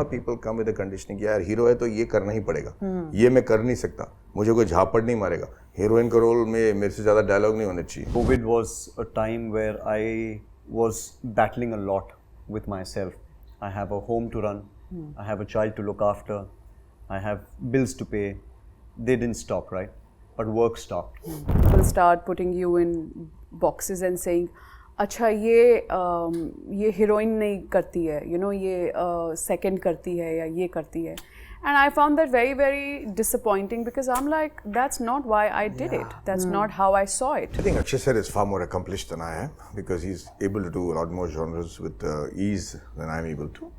of people come with a conditioning कि यार hero है तो ये करना ही पड़ेगा, ये मैं कर नहीं सकता, मुझे कोई झापड़ नहीं मारेगा, हीरोइन का रोल में मेरे से ज़्यादा डायलॉग नहीं होने चाहिए. COVID was a time where I was battling a lot with myself. I have a home to run, I have a child to look after, I have bills to pay. They didn't stop, right? But work stopped. People start putting you in boxes and saying, अच्छा ये heroine नहीं करती है, you know, ये second करती है या ये करती है. And I found that very, very disappointing because I'm like, that's not why I did it. That's not how I saw it. I think Akshay sir is far more accomplished than I am because he's able to do a lot more genres with ease than I'm able to.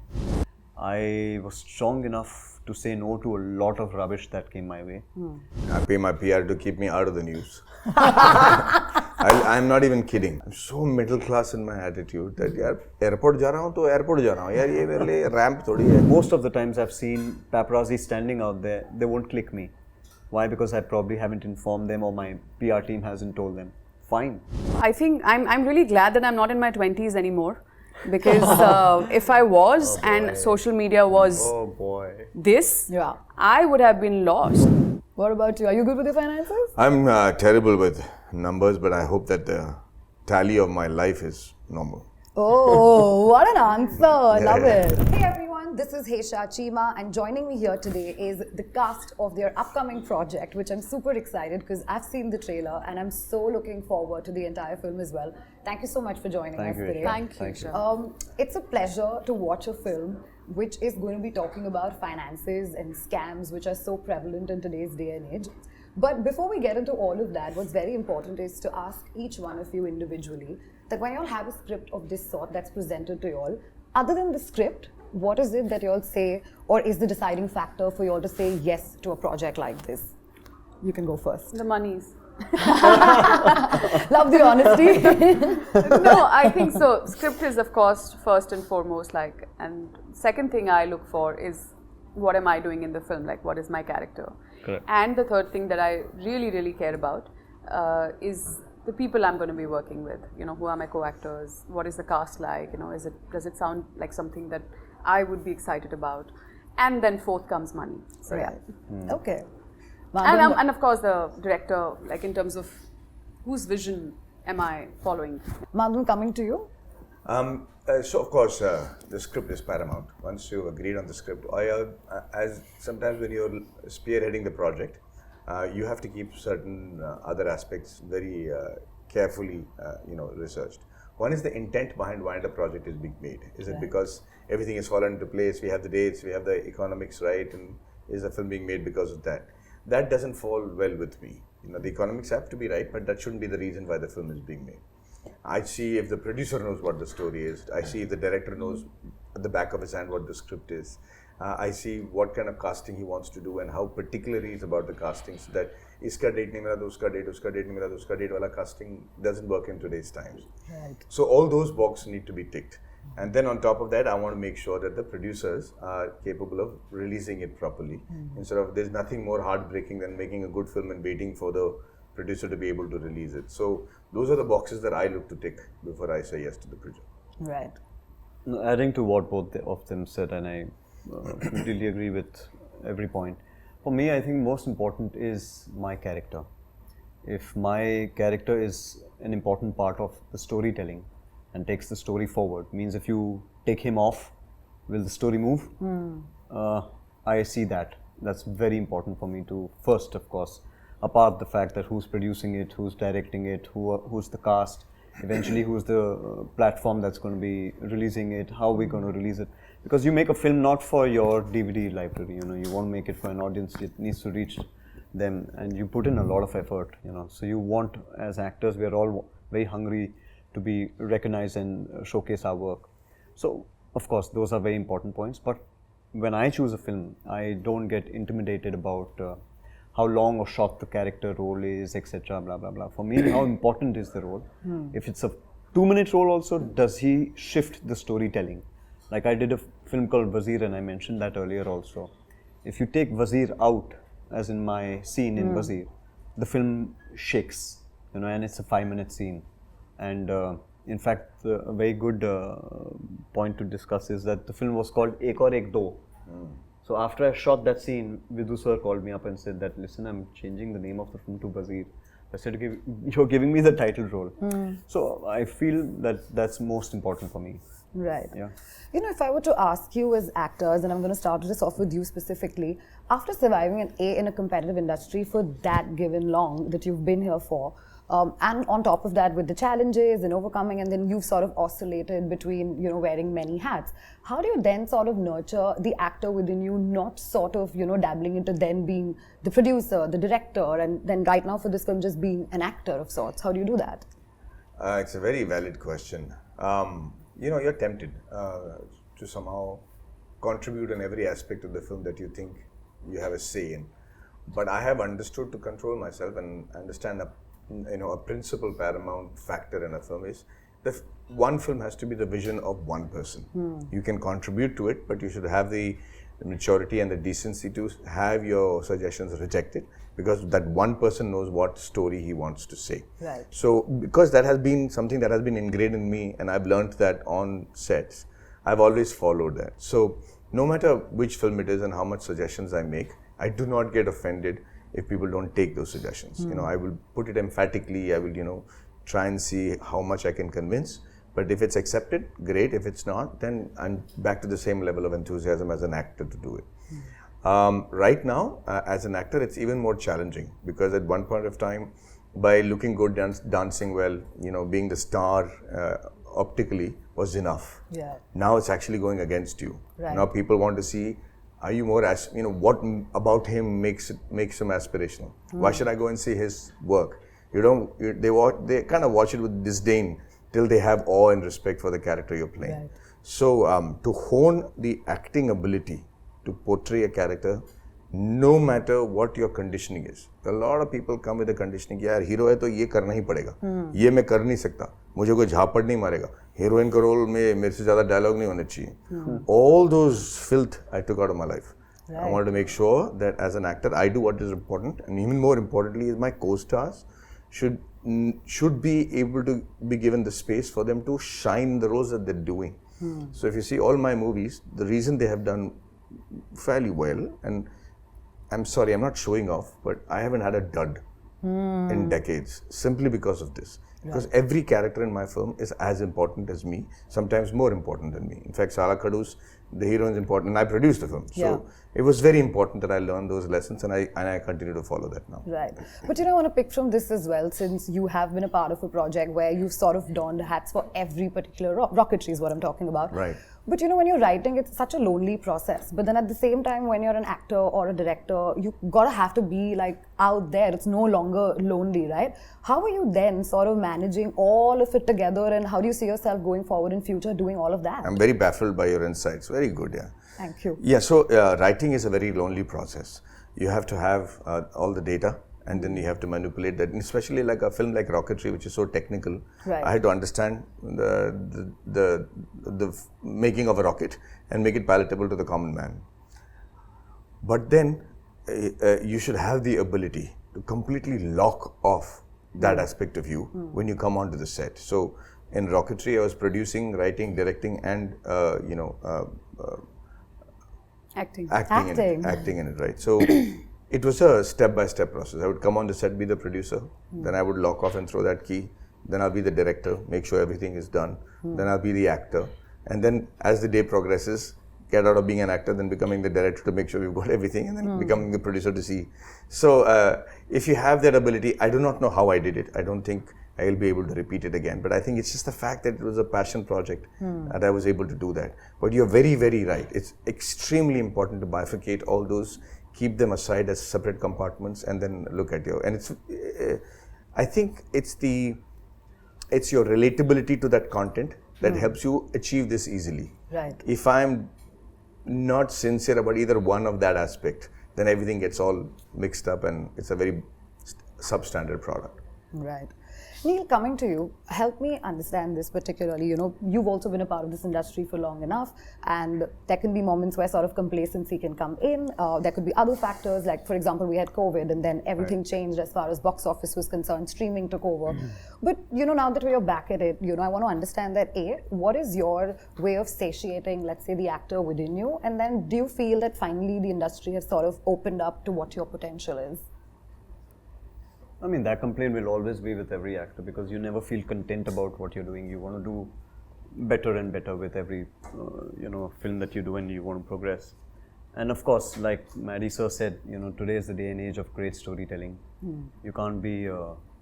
I was strong enough to say no to a lot of rubbish that came my way. I pay my PR to keep me out of the news. I'm not even kidding. I'm so middle class in my attitude that यार airport जा रहा हूँ तो airport जा रहा हूँ यार ये मेरे लिए ramp थोड़ी है. Most of the times I've seen paparazzi standing out there, they won't click me. Why? Because I probably haven't informed them or my PR team hasn't told them. Fine. I think I'm really glad that I'm not in my 20s anymore. Because if I was and social media was this, I would have been lost. What about you? Are you good with your finances? I'm terrible with numbers, but I hope that the tally of my life is normal. Oh, what an answer. I love it. Hey everyone, this is Hesha Chima and joining me here today is the cast of their upcoming project, which I'm super excited because I've seen the trailer and I'm so looking forward to the entire film as well. Thank you so much for joining us today. Thank you. It's a pleasure to watch a film which is going to be talking about finances and scams which are so prevalent in today's day and age. But before we get into all of that, what's very important is to ask each one of you individually that when you all have a script of this sort that's presented to you all, other than the script, what is it that you all say or is the deciding factor for you all to say yes to a project like this? You can go first. The monies. Love the honesty. No, I think so. Script is of course first and foremost, like, and second thing I look for is what am I doing in the film, like what is my character. Correct. And the third thing that I really, really care about is the people I'm going to be working with. You know, who are my co-actors? What is the cast like? You know, does it sound like something that I would be excited about? And then fourth comes money. So yeah. Okay. And of course the director, like in terms of whose vision am I following? Madhavan, coming to you. So of course the script is paramount. Once you've agreed on the script, as sometimes when you're spearheading the project, you have to keep certain other aspects very carefully, researched. One is the intent behind why the project is being made. Is it because everything is fallen into place? We have the dates, we have the economics right, and is the film being made because of that? That doesn't fall well with me. You know, the economics have to be right, but that shouldn't be the reason why the film is being made. I see if the producer knows what the story is. I see if the director knows at the back of his hand what the script is. I see what kind of casting he wants to do and how particular he is about the casting, so that iska date nahi mera, uska date nahi mera, uska date wala casting doesn't work in today's times. Right. So all those boxes need to be ticked. And then on top of that, I want to make sure that the producers are capable of releasing it properly. Instead of, there's nothing more heartbreaking than making a good film and waiting for the producer to be able to release it. So those are the boxes that I look to tick before I say yes to the project. Right. Adding to what both of them said, and I completely agree with every point. For me, I think most important is my character. If my character is an important part of the storytelling and takes the story forward, means if you take him off, will the story move? I see that. That's very important for me to first, of course, apart the fact that who's producing it, who's directing it, who's the cast, eventually who's the platform that's going to be releasing it, how we're going to release it. Because you make a film not for your DVD library, you want to make it for an audience, it needs to reach them, and you put in a lot of effort, So you want, as actors, we are all very hungry to be recognized and showcase our work. So, of course, those are very important points. But when I choose a film, I don't get intimidated about how long or short the character role is, etc. Blah blah blah. For me, how important is the role? If it's a 2-minute role, also, does he shift the storytelling? Like I did a film called Wazir, and I mentioned that earlier also. If you take Wazir out, as in my scene in Wazir, the film shakes, and it's a 5-minute scene. And in fact, a very good point to discuss is that the film was called Ek Aur Ek Do, So after I shot that scene, Vidhu sir called me up and said that, listen, I'm changing the name of the film to Bazir. I said, you're giving me the title role. So I feel that that's most important for me. Right. Yeah. You know, if I were to ask you as actors, and I'm going to start this off with you specifically, after surviving in a competitive industry for that given long that you've been here for, and on top of that with the challenges and overcoming, and then you've sort of oscillated between, you know, wearing many hats. How do you then sort of nurture the actor within you, not sort of, you know, dabbling into then being the producer, the director, and then right now for this film just being an actor of sorts? How do you do that? It's a very valid question. You know, you're tempted to somehow contribute in every aspect of the film that you think you have a say in. But I have understood to control myself and understand a principal paramount factor in a film is one film has to be the vision of one person. You can contribute to it, but you should have the maturity and the decency to have your suggestions rejected, because that one person knows what story he wants to say. Right. So because that has been something that has been ingrained in me, and I've learned that on sets, I've always followed that. So no matter which film it is and how much suggestions I make, I do not get offended if people don't take those suggestions. You know, I will put it emphatically, I will, you know, try and see how much I can convince. But if it's accepted, great. If it's not, then I'm back to the same level of enthusiasm as an actor to do it. Right now, as an actor, it's even more challenging, because at one point of time, by looking good, dancing well, you know, being the star optically was enough. Yeah. Now it's actually going against you. Right. Now people want to see, are you more, you know, what about him makes him aspirational? Why should I go and see his work? They kind of watch it with disdain till they have awe and respect for the character you're playing. Right. So to hone the acting ability to portray a character, no matter what your conditioning is. A lot of people come with the conditioning, यार hero है तो ये करना ही पड़ेगा, ये मैं कर नहीं सकता, मुझे कोई झापड़ नहीं मारेगा, हीरोइन का रोल में मेरे से ज़्यादा डायलॉग नहीं होने चाहिए. All those filth I took out of my life. Right. I wanted to make sure that as an actor, I do what is important, and even more importantly is my co-stars should be able to be given the space for them to shine in the roles that they're doing. So if you see all my movies, the reason they have done fairly well, and I'm sorry, I'm not showing off, but I haven't had a dud in decades simply because of this. Because every character in my film is as important as me, sometimes more important than me. In fact, Sala Kadu's, the heroine is important, and I produced the film. So it was very important that I learned those lessons, and I continue to follow that now. Right. But you know, I want to pick from this as well, since you have been a part of a project where you've sort of donned hats for every particular rocketry is what I'm talking about. Right. But you know, when you're writing, it's such a lonely process. But then at the same time, when you're an actor or a director, you gotta have to be like out there. It's no longer lonely, right? How are you then sort of managing all of it together, and how do you see yourself going forward in future doing all of that? I'm very baffled by your insights. Very good, yeah. Thank you. Yeah, so writing is a very lonely process. You have to have all the data, and then you have to manipulate that. And especially like a film like Rocketry, which is so technical, I had to understand the making of a rocket and make it palatable to the common man. But then you should have the ability to completely lock off that aspect of you when you come onto the set. So in Rocketry, I was producing, writing, directing, and Acting in it, right? So it was a step-by-step process. I would come on the set, be the producer, then I would lock off and throw that key, then I'll be the director, make sure everything is done, then I'll be the actor, and then as the day progresses, get out of being an actor, then becoming the director to make sure we've got everything, and then becoming the producer to see. So if you have that ability, I do not know how I did it. I don't think I will be able to repeat it again. But I think it's just the fact that it was a passion project that I was able to do that. But you're very, very right. It's extremely important to bifurcate all those, keep them aside as separate compartments, and then look at your. And it's, I think it's your relatability to that content that helps you achieve this easily. Right. If I'm not sincere about either one of that aspect, then everything gets all mixed up, and it's a very substandard product. Right. Neil, coming to you, help me understand this particularly. You know, you've also been a part of this industry for long enough, and there can be moments where sort of complacency can come in. There could be other factors, like for example, we had COVID, and then everything changed as far as box office was concerned. Streaming took over. But you know, now that we're back at it, you know, I want to understand that what is your way of satiating, let's say, the actor within you, and then do you feel that finally the industry has sort of opened up to what your potential is? I mean, that complaint will always be with every actor because you never feel content about what you're doing. You want to do better and better with every, film that you do, and you want to progress. And of course, like Maddie sir said, you know, today is the day and age of great storytelling. You can't be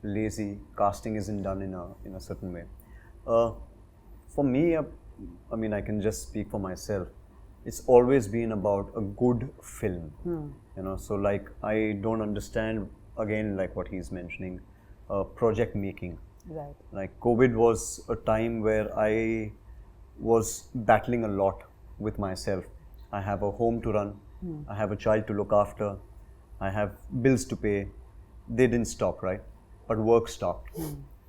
lazy. Casting isn't done in a certain way. For me, I mean, I can just speak for myself. It's always been about a good film. You know, so like I don't understand. Again, like what he's mentioning, project making. Right. Like COVID was a time where I was battling a lot with myself. I have a home to run, I have a child to look after, I have bills to pay. They didn't stop, right? But work stopped.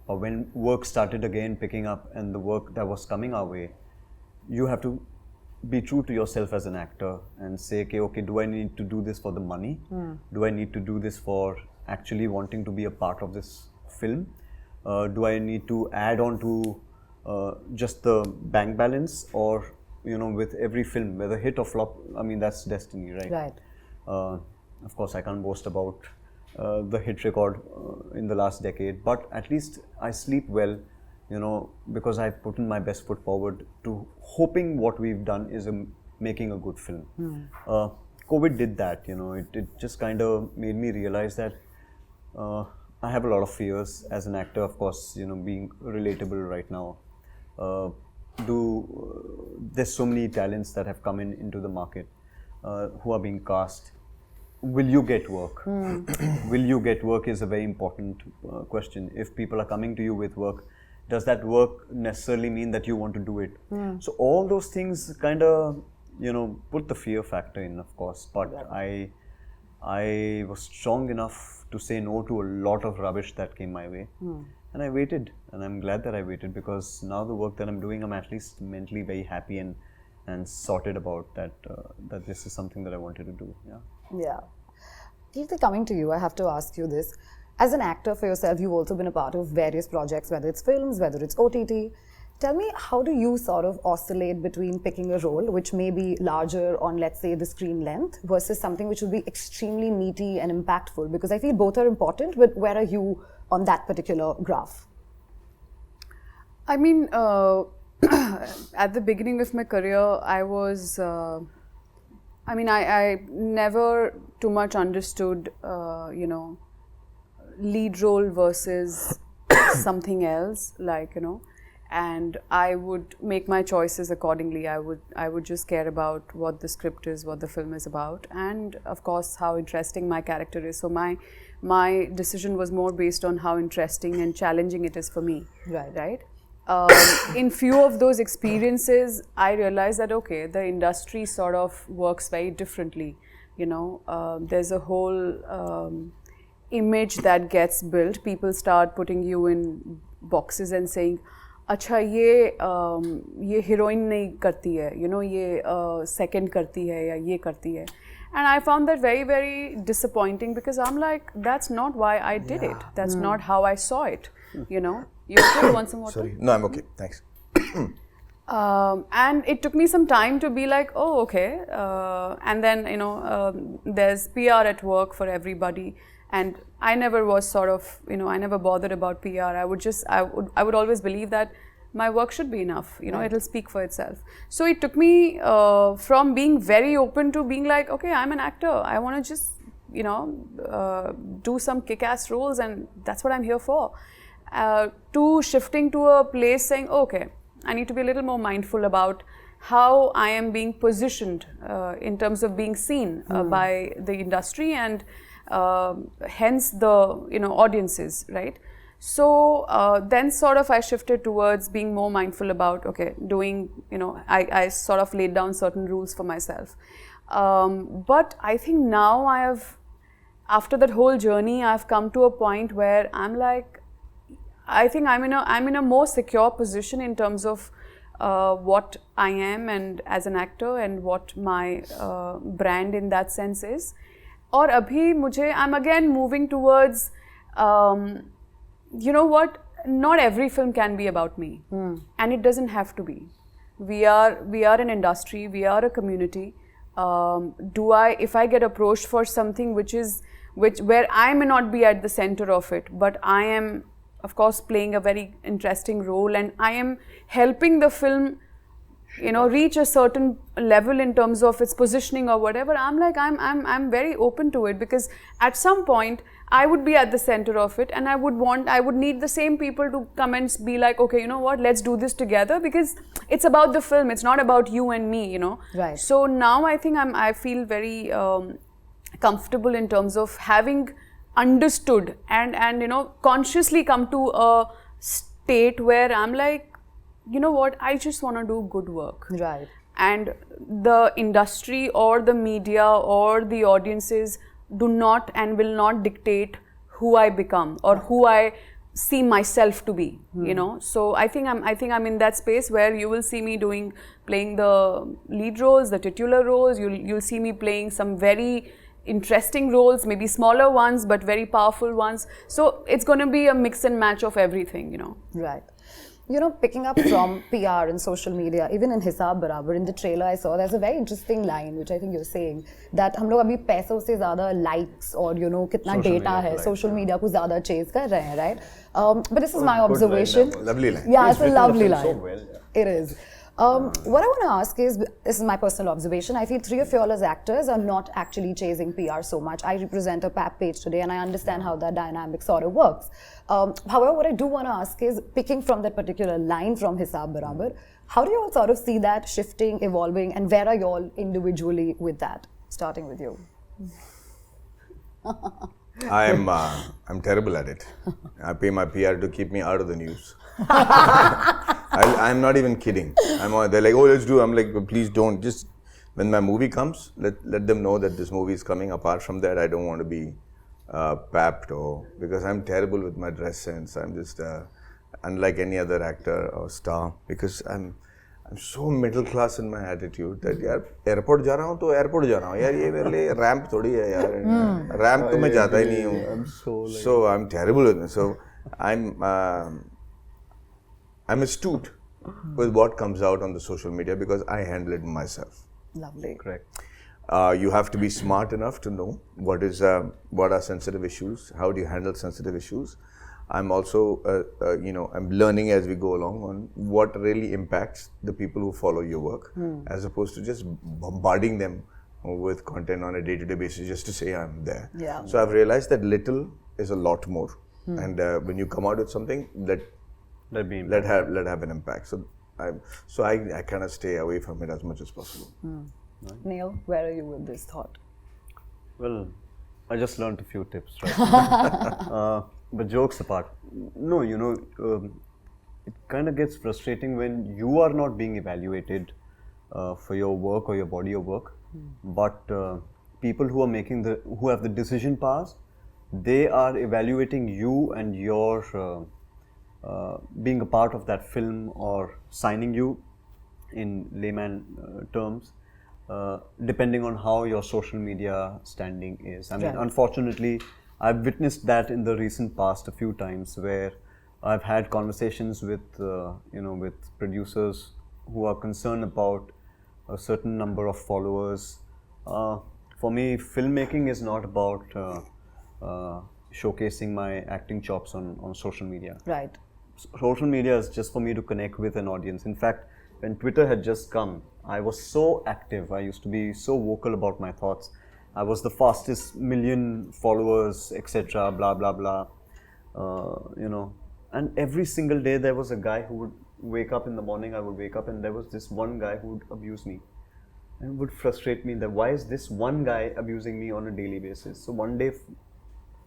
But when work started again picking up and the work that was coming our way, you have to be true to yourself as an actor and say, okay, do I need to do this for the money? Do I need to do this for actually wanting to be a part of this film? Do I need to add on to just the bank balance, or you know, with every film, whether hit or flop, I mean, that's destiny, right? Right. Of course, I can't boast about the hit record in the last decade, but at least I sleep well, you know, because I've put in my best foot forward to hoping what we've done is making a good film. COVID did that, you know, it just kind of made me realize that I have a lot of fears as an actor, of course, you know, being relatable right now. There's so many talents that have come into the market who are being cast. Will you get work? Will you get work is a very important question. If people are coming to you with work, does that work necessarily mean that you want to do it? So all those things kind of, you know, put the fear factor in, of course, but I was strong enough to say no to a lot of rubbish that came my way. And I waited, and I'm glad that I waited, because now the work that I'm doing, I'm at least mentally very happy and sorted about that this is something that I wanted to do. Yeah. Keerthi, coming to you, I have to ask you this. As an actor for yourself, you've also been a part of various projects, whether it's films, whether it's OTT. Tell me, how do you sort of oscillate between picking a role which may be larger on, let's say, the screen length versus something which would be extremely meaty and impactful? Because I feel both are important, but where are you on that particular graph? I mean, at the beginning of my career, I was, I never too much understood, lead role versus something else, like, you know, and I would make my choices accordingly. I would just care about what the script is, what the film is about, and of course how interesting my character is. So my decision was more based on how interesting and challenging it is for me. Right. In few of those experiences, I realized that okay, the industry sort of works very differently. You know, there's a whole image that gets built. People start putting you in boxes and saying, अच्छा ये heroine नहीं करती है, you know, ये second करती है या ये करती है. And I found that very, very disappointing, because I'm like, that's not why I did it. That's not how I saw it, you know. You okay? Want some water? Sorry. No, I'm okay. Thanks. And it took me some time to be like, oh, okay. And then, you know, there's PR at work for everybody. And I never was sort of, you know, I never bothered about PR. I would always believe that my work should be enough, you know, it'll speak for itself. So it took me from being very open to being like, okay, I'm an actor. I want to just, you know, do some kick-ass roles, and that's what I'm here for. To shifting to a place saying, okay, I need to be a little more mindful about how I am being positioned in terms of being seen by the industry and hence the, you know, audiences, right? So then sort of I shifted towards being more mindful about, okay, doing, you know, I sort of laid down certain rules for myself. But I think now after that whole journey, I've come to a point where I'm like, I think I'm in a more secure position in terms of what I am and as an actor and what my brand in that sense is. और अभी मुझे I'm again moving towards you know what, not every film can be about me, and it doesn't have to be. We are an industry, we are a community. If I get approached for something where I may not be at the center of it, but I am of course playing a very interesting role and I am helping the film, you know, reach a certain level in terms of its positioning or whatever, I'm very open to it, because at some point I would be at the center of it and I would need the same people to come and be like, okay, you know what, let's do this together, because it's about the film, it's not about you and me, you know. Right. So now I think I feel very comfortable in terms of having understood and you know, consciously come to a state where I'm like, you know what, I just want to do good work. Right. And the industry or the media or the audiences do not and will not dictate who I become or who I see myself to be, you know. So I think I'm in that space where you will see me playing the lead roles, the titular roles. You'll see me playing some very interesting roles, maybe smaller ones but very powerful ones. So it's going to be a mix and match of everything, you know. Right. You know, picking up from PR and social media, even in Hisab Barabar, in the trailer I saw, there's a very interesting line which I think you're saying, that हम लोग अभी पैसों से ज़्यादा likes और you know कितना data है, social media को ज़्यादा chase कर रहे हैं, right? But this is my observation. Lovely line. Yeah, it's a lovely line. So well, yeah. It is. What I want to ask is, this is my personal observation, I feel three of you all as actors are not actually chasing PR so much. I represent a Pap page today and I understand how that dynamic sort of works. However, what I do want to ask is, picking from that particular line from Hisab Barabar, how do you all sort of see that shifting, evolving, and where are you all individually with that? Starting with you. I'm terrible at it. I pay my PR to keep me out of the news. I'm not even kidding. They're like, oh, let's do. I'm like, please don't. Just when my movie comes, let them know that this movie is coming. Apart from that, I don't want to be papped because I'm terrible with my dress sense. I'm just unlike any other actor or star, because I'm so middle class in my attitude that यार airport जा रहा हूँ तो airport जा रहा हूँ यार, ये मेरे लिए ramp थोड़ी है यार, ramp तो मैं जाता ही नहीं हूँ. So I'm terrible with it. So I'm astute with what comes out on the social media because I handle it myself. Lovely. Correct. You have to be smart enough to know what are sensitive issues, how do you handle sensitive issues. I'm also, I'm learning as we go along on what really impacts the people who follow your work, as opposed to just bombarding them with content on a day-to-day basis just to say I'm there. Yeah. So I've realized that little is a lot more, and when you come out with something, let have an impact. So I kind of stay away from it as much as possible. Neil, where are you with this thought? Well, I just learned a few tips, right? But jokes apart, no, it kind of gets frustrating when you are not being evaluated for your work or your body of work, but people who are who have the decision powers, they are evaluating you and your being a part of that film or signing you in layman terms, depending on how your social media standing is. I mean, unfortunately, I've witnessed that in the recent past a few times, where I've had conversations with with producers who are concerned about a certain number of followers. For me, filmmaking is not about showcasing my acting chops on social media. Right. Social media is just for me to connect with an audience. In fact, when Twitter had just come, I was so active. I used to be so vocal about my thoughts. I was the fastest million followers, etc. Blah blah blah. And every single day there was a guy who would wake up in the morning. I would wake up and there was this one guy who would abuse me, and it would frustrate me that why is this one guy abusing me on a daily basis. So one day,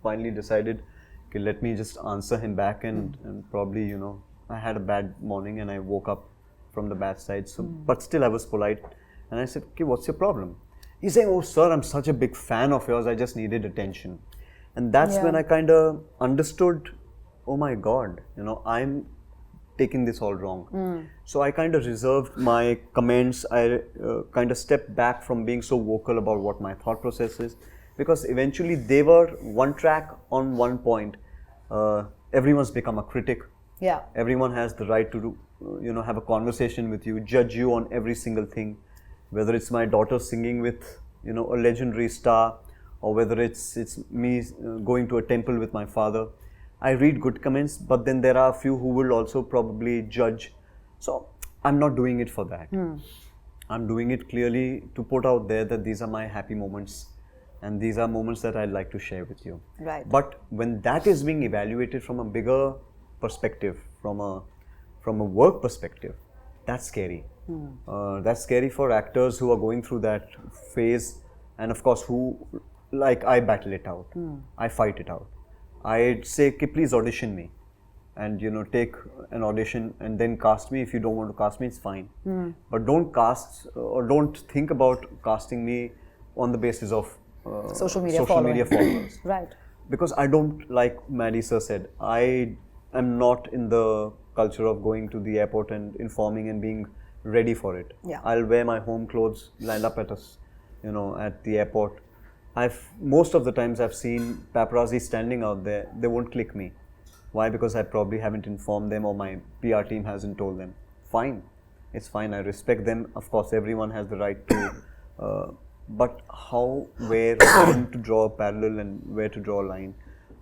finally decided, okay, let me just answer him back, and probably I had a bad morning and I woke up from the bad side. So, but still I was polite, and I said, okay, what's your problem? He's saying, oh sir, I'm such a big fan of yours, I just needed attention. And that's when I kind of understood oh my God, I'm taking this all wrong. So I kind of reserved my comments. I kind of stepped back from being so vocal about what my thought process is, because eventually they were one track on one point. Everyone's become a critic. Yeah. Everyone has the right to have a conversation with you, judge you on every single thing, whether it's my daughter singing with a legendary star, or whether it's me going to a temple with my father. I read good comments, but then there are a few who will also probably judge. So I'm not doing it for that. I'm doing it clearly to put out there that these are my happy moments, and these are moments that I'd like to share with you. Right. But when that is being evaluated from a bigger perspective, from a work perspective, that's scary. That's scary for actors who are going through that phase, and of course who, like I battle it out. I fight it out. I'd say, please audition me, and take an audition and then cast me. If you don't want to cast me, it's fine. But don't cast or don't think about casting me on the basis of social media followers. Right. Because I don't, like Maddie sir said, I am not in the culture of going to the airport and informing and being ready for it. Yeah. I'll wear my home clothes, land up at at the airport. Most of the times I've seen paparazzi standing out there, they won't click me. Why? Because I probably haven't informed them, or my PR team hasn't told them. Fine, it's fine, I respect them. Of course, everyone has the right to, but how, where, when to draw a parallel and where to draw a line,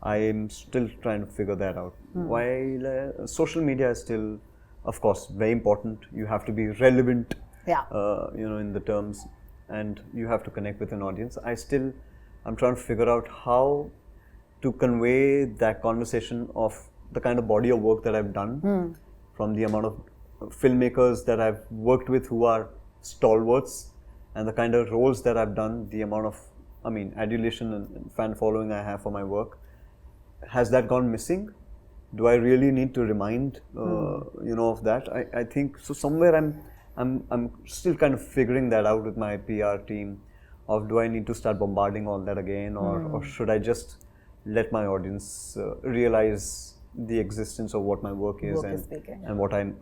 I am still trying to figure that out. While social media is still, of course, very important. You have to be relevant, in the terms, and you have to connect with an audience. I'm trying to figure out how to convey that conversation of the kind of body of work that I've done, from the amount of filmmakers that I've worked with who are stalwarts, and the kind of roles that I've done, the amount of, adulation and fan following I have for my work. Has that gone missing? Do I really need to remind, of that? I think so. Somewhere I'm still kind of figuring that out with my PR team. Of, do I need to start bombarding all that again, or should I just let my audience realize the existence of what my work is, and what I'm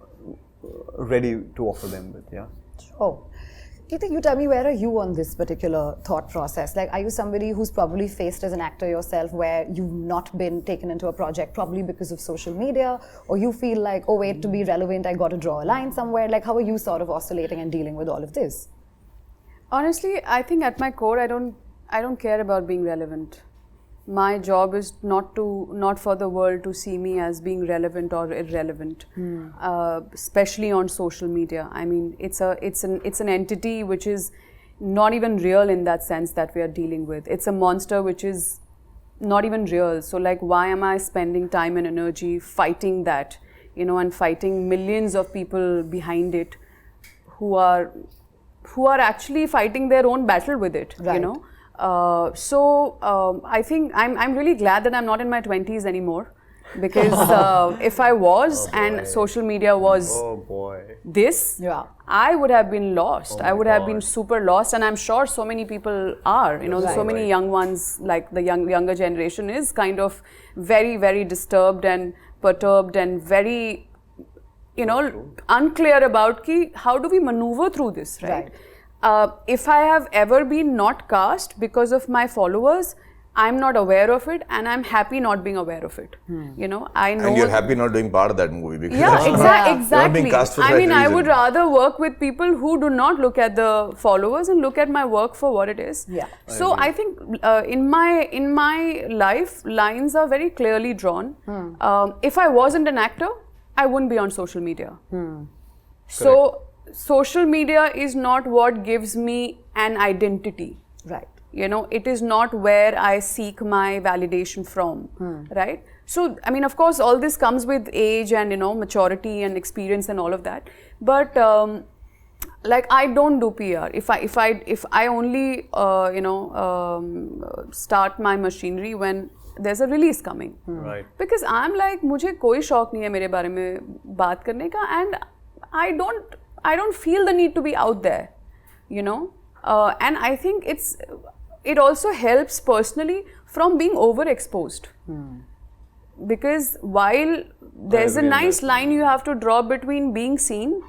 ready to offer them with? Yeah. Oh. Nitin, you tell me, where are you on this particular thought process? Like, are you somebody who's probably faced as an actor yourself where you've not been taken into a project probably because of social media, or you feel like, oh wait, to be relevant I got to draw a line somewhere? Like, how are you sort of oscillating and dealing with all of this? Honestly, I think at my core, I don't care about being relevant. My job is not for the world to see me as being relevant or irrelevant, especially on social media. It's an entity which is not even real in that sense that we are dealing with. It's a monster which is not even real. So like, why am I spending time and energy fighting that, and fighting millions of people behind it who are actually fighting their own battle with it, right. I think I'm really glad that I'm not in my 20s anymore, because if I was and social media was this, I would have been lost. I would have been super lost, and I'm sure so many people are. So many young ones, like the younger generation, is kind of very, very disturbed and perturbed and very, unclear about how do we maneuver through this, right? If I have ever been not cast because of my followers, I'm not aware of it, and I'm happy not being aware of it. I know. And you're happy not doing part of that movie, because exactly. You're not being cast for that reason. I would rather work with people who do not look at the followers and look at my work for what it is. Yeah. So I think in my life, lines are very clearly drawn. If I wasn't an actor, I wouldn't be on social media. So social media is not what gives me an identity. Right. It is not where I seek my validation from, right? So, of course, all this comes with age and, maturity and experience and all of that. But, like, I don't do PR. If I only, start my machinery when there's a release coming. Right. Because I'm like, मुझे कोई शौक नहीं है मेरे बारे में बात करने का, and I don't feel the need to be out there, and I think it also helps personally from being overexposed. because while there's a nice line you have to draw between being seen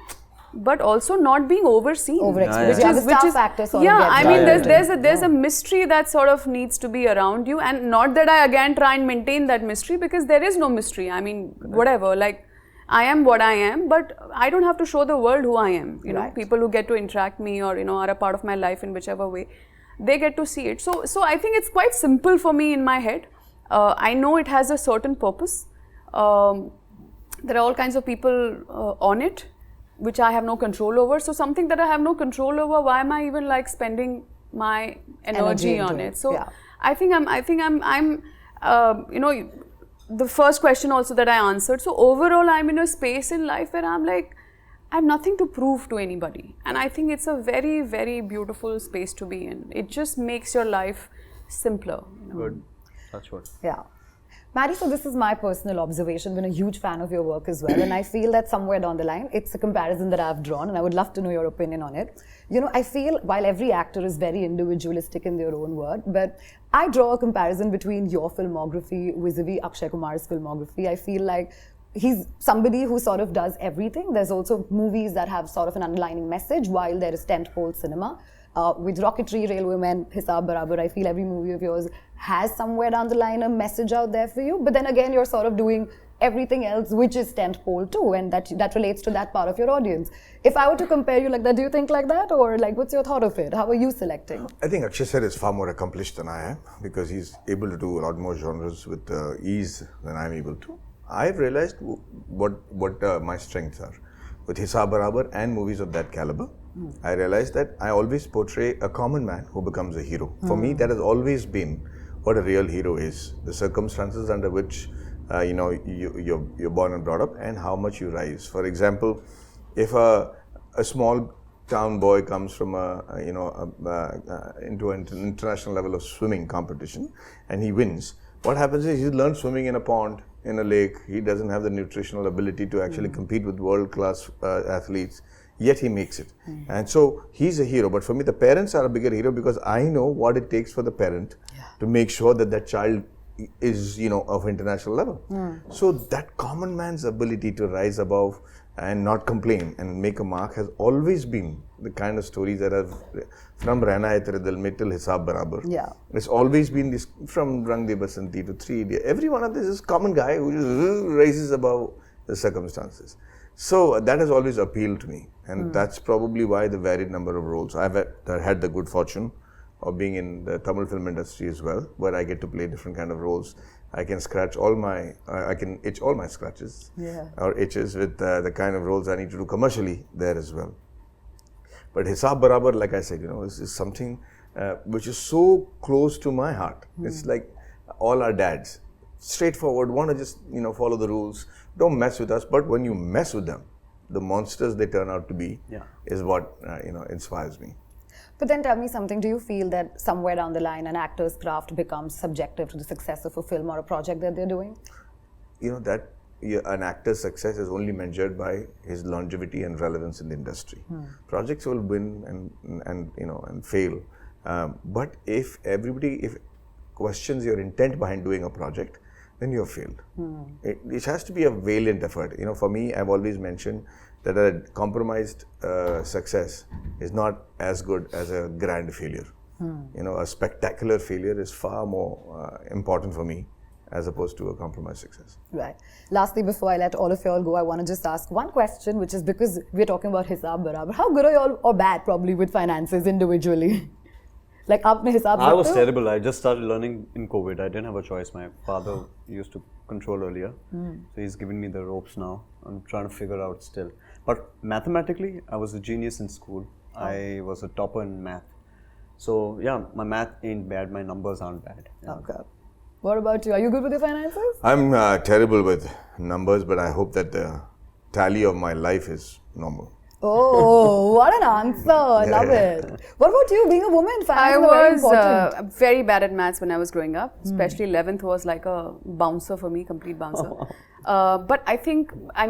but also not being overseen. Overexposed. Yeah, the star factor sort of yeah, gets I mean, diluted. there's a mystery that sort of needs to be around you, and not that I again try and maintain that mystery, because there is no mystery. I mean, whatever, like, I am what I am, but I don't have to show the world who I am. You know, people who get to interact me or, you know, are a part of my life in whichever way, they get to see it. So I think it's quite simple for me in my head. I know it has a certain purpose. There are all kinds of people on it, which I have no control over. So something that I have no control over, why am I even like spending my energy on it? So I think I'm you know, the first question also that I answered. So overall, I'm in a space in life where I'm like, I have nothing to prove to anybody. And I think it's a very, very beautiful space to be in. It just makes your life simpler. You know? Good. That's what. Yeah. Maddie, so this is my personal observation. Been a huge fan of your work as well, and I feel that somewhere down the line, it's a comparison that I've drawn, and I would love to know your opinion on it. You know, I feel while every actor is very individualistic in their own word, but I draw a comparison between your filmography vis-a-vis Akshay Kumar's filmography. I feel like he's somebody who sort of does everything. There's also movies that have sort of an underlining message, while there is tentpole cinema. With Rocketry, Railwaymen, Hisab Barabar, I feel every movie of yours has somewhere down the line a message out there for you. But then again, you're sort of doing everything else, which is tentpole too, and that relates to that part of your audience. If I were to compare you like that, do you think like that, or like what's your thought of it? How are you selecting? I think Akshay sir is far more accomplished than I am, because he's able to do a lot more genres with ease than I'm able to. I've realized what my strengths are. With Hisab Barabar and movies of that caliber, I realized that I always portray a common man who becomes a hero. For me, that has always been what a real hero is. The circumstances under which you know, you're born and brought up, and how much you rise. For example, if a small town boy comes from into an international level of swimming competition and he wins, what happens is he learns swimming in a pond, in a lake. He doesn't have the nutritional ability to actually compete with world-class athletes, yet he makes it. And so he's a hero. But for me, the parents are a bigger hero, because I know what it takes for the parent to make sure that that child is, you know, of international level. So that common man's ability to rise above and not complain and make a mark has always been the kind of stories that have, from Rehna Hai Tere Dil Mein till Hisab Barabar. Yeah. It's always been this, from Rang De Basanti to 3 Idiots. Every one of this is common guy who just rises above the circumstances. So that has always appealed to me, and that's probably why the varied number of roles. I've had the good fortune of being in the Tamil film industry as well, where I get to play different kind of roles. I can scratch all my, I can itch all my scratches or itches with the kind of roles I need to do commercially there as well. But Hisab Barabar, like I said, you know, is something which is so close to my heart. It's like all our dads, straightforward, want to just, you know, follow the rules, don't mess with us. But when you mess with them, the monsters they turn out to be is what you know, inspires me. But then tell me something, do you feel that somewhere down the line an actor's craft becomes subjective to the success of a film or a project that they're doing? You know, that an actor's success is only measured by his longevity and relevance in the industry. Projects will win and you know, and fail. But if everybody questions your intent behind doing a project, then you have failed. It has to be a valiant effort. You know, for me, I've always mentioned that a compromised success is not as good as a grand failure. You know, a spectacular failure is far more important for me as opposed to a compromised success. Right. Lastly, before I let all of you all go, I want to just ask one question, which is because we're talking about Hisab Barabar. How good are you all, or bad probably, with finances individually? Like, aapne hisab I was rakte ho? terrible. I just started learning in COVID. I didn't have a choice. My father used to control earlier. So he's given me the ropes now. I'm trying to figure out still. But mathematically, I was a genius in school. I was a topper in math. So yeah, my math ain't bad. My numbers aren't bad. Yeah. Okay. What about you? Are you good with your finances? I'm terrible with numbers, but I hope that the tally of my life is normal. Oh, what an answer. I love it. What about you? Being a woman, I finances are very was important. very bad at maths when I was growing up. Especially 11th was like a bouncer for me, complete bouncer. But I think I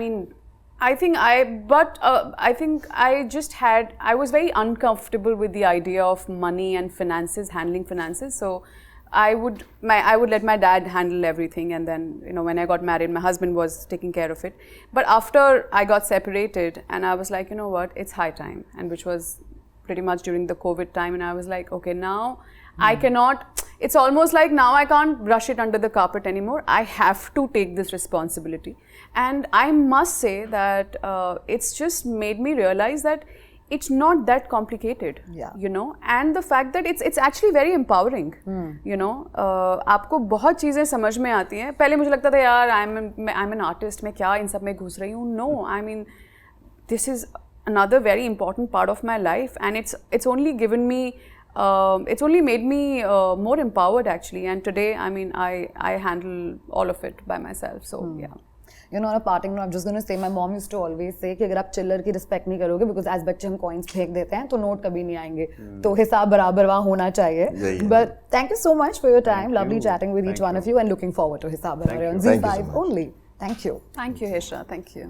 was very uncomfortable with the idea of money and finances, handling finances. So I would let my dad handle everything, and then when I got married, my husband was taking care of it. But after I got separated, and I was like, you know what, it's high time, and which was pretty much during the COVID time, and I was like, okay, now I cannot. It's almost like now I can't brush it under the carpet anymore. I have to take this responsibility, and I must say that it's just made me realize that it's not that complicated, and the fact that it's actually very empowering, आपको बहुत चीज़ें समझ में आती हैं. पहले मुझे लगता था यार I'm an artist, मैं क्या इन सब में घुस रही हूँ. No, I mean this is another very important part of my life, and it's only given me it's only made me more empowered actually, and today I mean I handle all of it by myself, so yeah. On a parting note, I'm just going to say, my mom used to always say कि अगर आप चिल्लर की respect नहीं करोगे, because as बच्चे हम coins फेंक देते हैं तो नोट कभी नहीं आएंगे, तो हिसाब बराबर वहाँ होना चाहिए. But thank you so much for your time. Lovely chatting with each one of you, and looking forward to हिसाब बराबर on Z5 only. Thank you. Thank you, Hesha. Thank you.